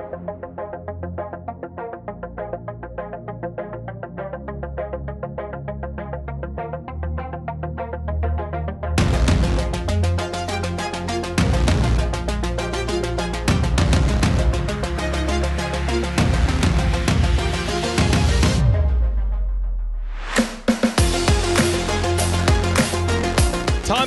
Time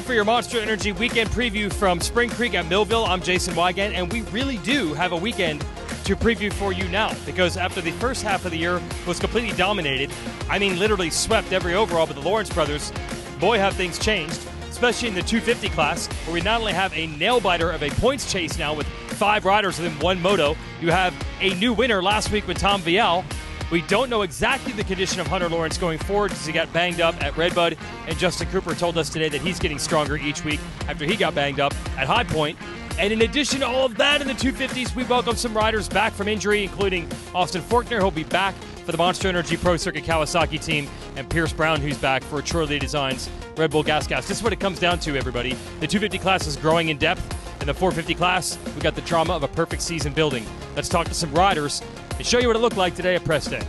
for your Monster Energy weekend preview from Spring Creek at Millville. I'm Jason Wygant, and we really do have a weekend to preview for you now, because after the first half of the year was completely dominated, I mean literally swept every overall by the Lawrence brothers, boy have things changed, especially in the 250 class, where we not only have a nail-biter of a points chase now with 5 riders within 1 moto, you have a new winner last week with Tom Vial. We don't know exactly the condition of Hunter Lawrence going forward because he got banged up at Redbud, and Justin Cooper told us today that he's getting stronger each week after he got banged up at High Point. And in addition to all of that in the 250s, we welcome some riders back from injury, including Austin Forkner, who'll be back for the Monster Energy Pro Circuit Kawasaki team, and Pierce Brown, who's back for Chorley Designs Red Bull Gas. This is what it comes down to, everybody. The 250 class is growing in depth. In the 450 class, we got the drama of a perfect season building. Let's talk to some riders and show you what it looked like today at Press Day.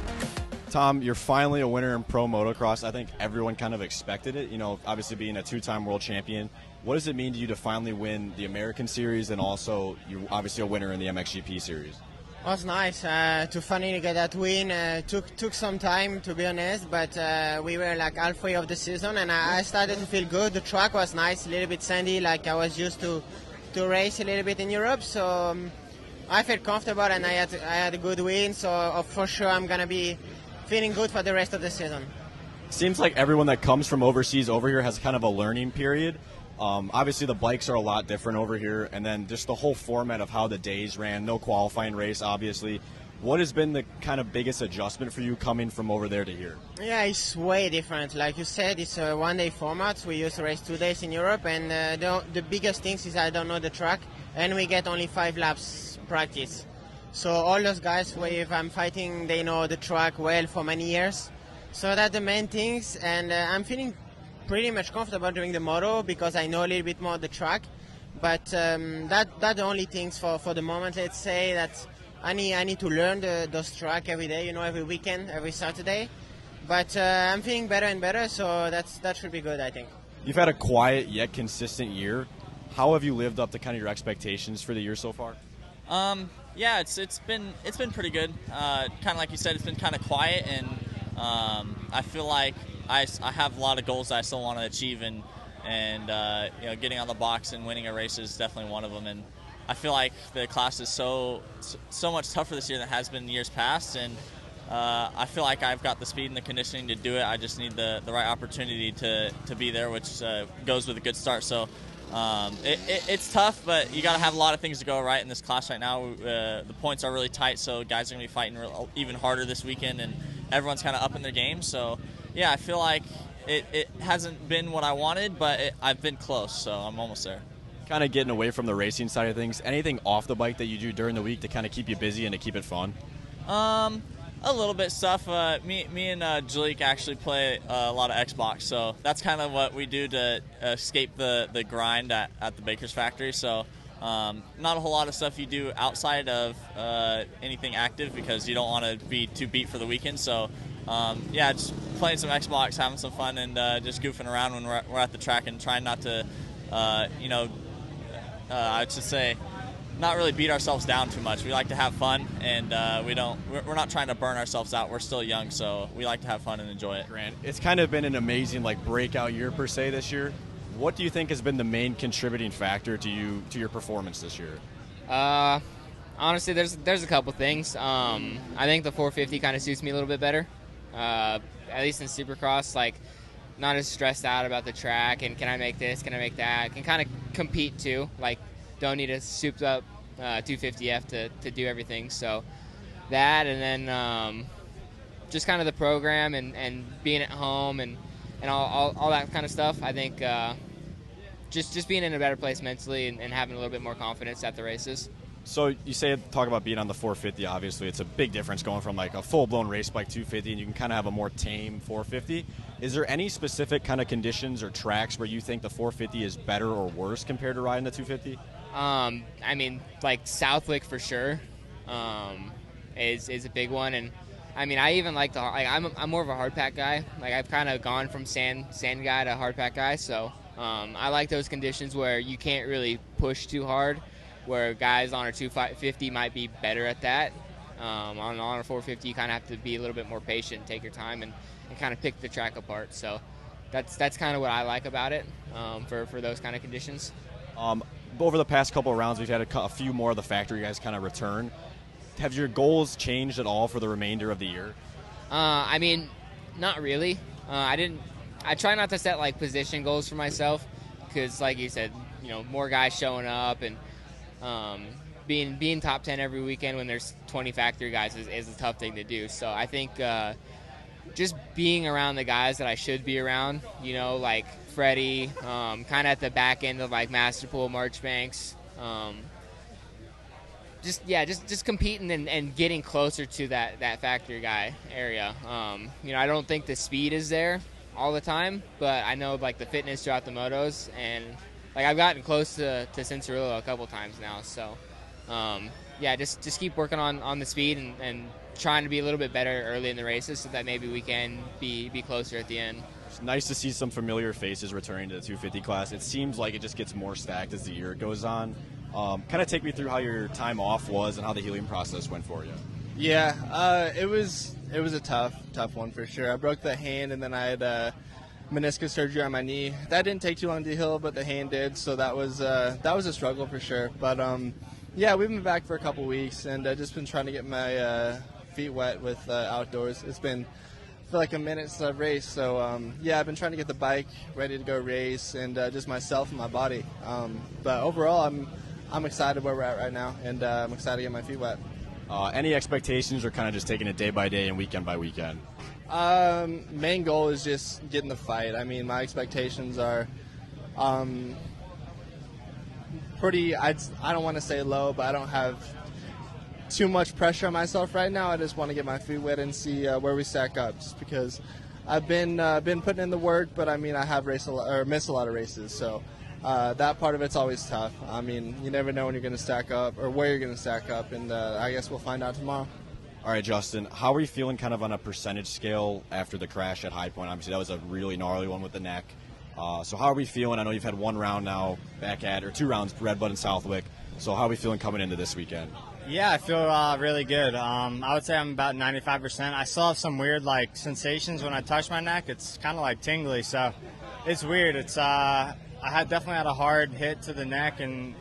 Tom, you're finally a winner in pro motocross. I think everyone kind of expected it, obviously being a 2-time world champion. What does it mean to you to finally win the American Series, and also you're obviously a winner in the MXGP Series? It was nice to finally get that win. Took some time, to be honest, but we were like halfway of the season, and I started to feel good. The track was nice, a little bit sandy, like I was used to race a little bit in Europe, so I felt comfortable, and I had a good win, so for sure I'm going to be feeling good for the rest of the season. Seems like everyone that comes from overseas over here has kind of a learning period. Obviously the bikes are a lot different over here, and then just the whole format of how the days ran, no qualifying race obviously. What has been the kind of biggest adjustment for you coming from over there to here? Yeah, it's way different. Like you said, it's a one-day format. We used to race 2 days in Europe, and the biggest things is I don't know the track, and we get only 5 laps practice. So all those guys, if I'm fighting, they know the track well for many years. So that's the main things, and I'm feeling pretty much comfortable doing the moto because I know a little bit more of the track. But that's the only things for the moment. Let's say that I need to learn those track every day, every weekend, every Saturday. But I'm feeling better and better, so that should be good, I think. You've had a quiet yet consistent year. How have you lived up to kind of your expectations for the year so far? Yeah, it's been pretty good. Kind of like you said, it's been kind of quiet, and I feel like I have a lot of goals that I still want to achieve, and getting on the box and winning a race is definitely one of them. And I feel like the class is so much tougher this year than it has been in years past, and I feel like I've got the speed and the conditioning to do it. I just need the right opportunity to be there, which goes with a good start. So. It's tough, but you got to have a lot of things to go right in this class right now. The points are really tight, so guys are going to be fighting even harder this weekend, and everyone's kind of up in their game. So, yeah, I feel like it hasn't been what I wanted, but I've been close, so I'm almost there. Kind of getting away from the racing side of things, anything off the bike that you do during the week to kind of keep you busy and to keep it fun? A little bit stuff. Me and Jalik actually play a lot of Xbox, so that's kind of what we do to escape the grind at the Baker's factory. So not a whole lot of stuff you do outside of anything active because you don't want to be too beat for the weekend. So yeah, just playing some Xbox, having some fun, and just goofing around when we're at the track, and trying not to, I should say, not really beat ourselves down too much. We like to have fun, and we're not trying to burn ourselves out. We're still young, so we like to have fun and enjoy it. Grant, it's kind of been an amazing breakout year per se this year. What do you think has been the main contributing factor to your performance this year? Honestly, there's a couple things. I think the 450 kind of suits me a little bit better, at least in Supercross. Not as stressed out about the track and can I make this, can I make that. Can kind of compete too. Don't need a souped up 250F to do everything. So that, and then just kind of the program and being at home and all that kind of stuff. I think just being in a better place mentally and having a little bit more confidence at the races. So you talk about being on the 450. Obviously, it's a big difference going from a full-blown race bike 250, and you can kind of have a more tame 450. Is there any specific kind of conditions or tracks where you think the 450 is better or worse compared to riding the 250? Southwick for sure. is a big one. And I mean, I even like I'm more of a hard pack guy. Like I've kind of gone from sand guy to hard pack guy. So I like those conditions where you can't really push too hard, where guys on a 250 might be better at that. On a 450, you kind of have to be a little bit more patient, take your time, and kind of pick the track apart. So that's kind of what I like about it for those kind of conditions. Over the past couple of rounds, we've had a few more of the factory guys kind of return. Have your goals changed at all for the remainder of the year? I mean, not really. I try not to set like position goals for myself because, like you said, more guys showing up and being top 10 every weekend when there's 20 factory guys is a tough thing to do. So I think just being around the guys that I should be around, like Freddie, kind of at the back end of like Masterpool, Marchbanks, just competing and getting closer to that factory guy area. I don't think the speed is there all the time, but I know like the fitness throughout the motos, and like I've gotten close to Cianciarulo a couple times now. So just keep working on the speed and trying to be a little bit better early in the races so that maybe we can be closer at the end. It's nice to see some familiar faces returning to the 250 class. It seems like it just gets more stacked as the year goes on. Kind of take me through how your time off was and how the healing process went for you. Yeah, it was a tough one for sure. I broke the hand, and then I had meniscus surgery on my knee. That didn't take too long to heal, but the hand did, so that was a struggle for sure. But we've been back for a couple weeks, and just been trying to get my feet wet with outdoors. It's been for like a minute since I've raced, so I've been trying to get the bike ready to go race, and just myself and my body. But overall, I'm excited where we're at right now, and I'm excited to get my feet wet. Any expectations, or kind of just taking it day by day and weekend by weekend? Main goal is just getting the fight. I mean, my expectations are pretty, I don't want to say low, but I don't have too much pressure on myself right now. I just want to get my feet wet and see where we stack up, just because I've been putting in the work, but I mean, I have missed a lot of races, so that part of it's always tough. I mean, you never know when you're going to stack up or where you're going to stack up, and I guess we'll find out tomorrow. All right, Justin, how are you feeling kind of on a percentage scale after the crash at High Point? Obviously, that was a really gnarly one with the neck. So how are we feeling? I know you've had 1 round now or 2 rounds, Red Bud and Southwick. So how are we feeling coming into this weekend? Yeah, I feel really good. I would say I'm about 95%. I still have some weird sensations when I touch my neck. It's kind of like tingly, so it's weird. It's I definitely had a hard hit to the neck, and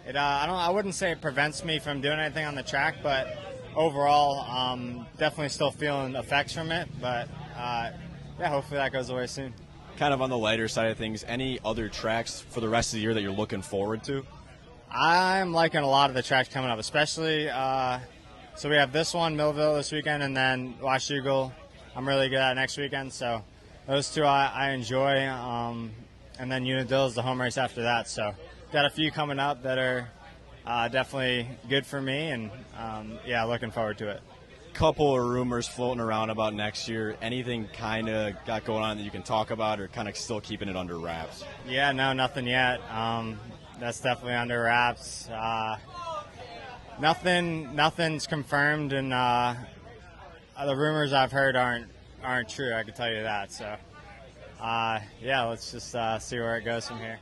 it I wouldn't say it prevents me from doing anything on the track, but overall, definitely still feeling effects from it. But hopefully that goes away soon. Kind of on the lighter side of things, any other tracks for the rest of the year that you're looking forward to? I'm liking a lot of the tracks coming up, especially so we have this one, Millville, this weekend, and then Washougal I'm really good at next weekend. So those two I enjoy, and then Unadilla is the home race after that. So got a few coming up that are definitely good for me, and looking forward to it. Couple of rumors floating around about next year. Anything kind of got going on that you can talk about, or kind of still keeping it under wraps? Yeah, no, nothing yet. That's definitely under wraps. Nothing's confirmed, and the rumors I've heard aren't true. I can tell you that. So, let's just see where it goes from here.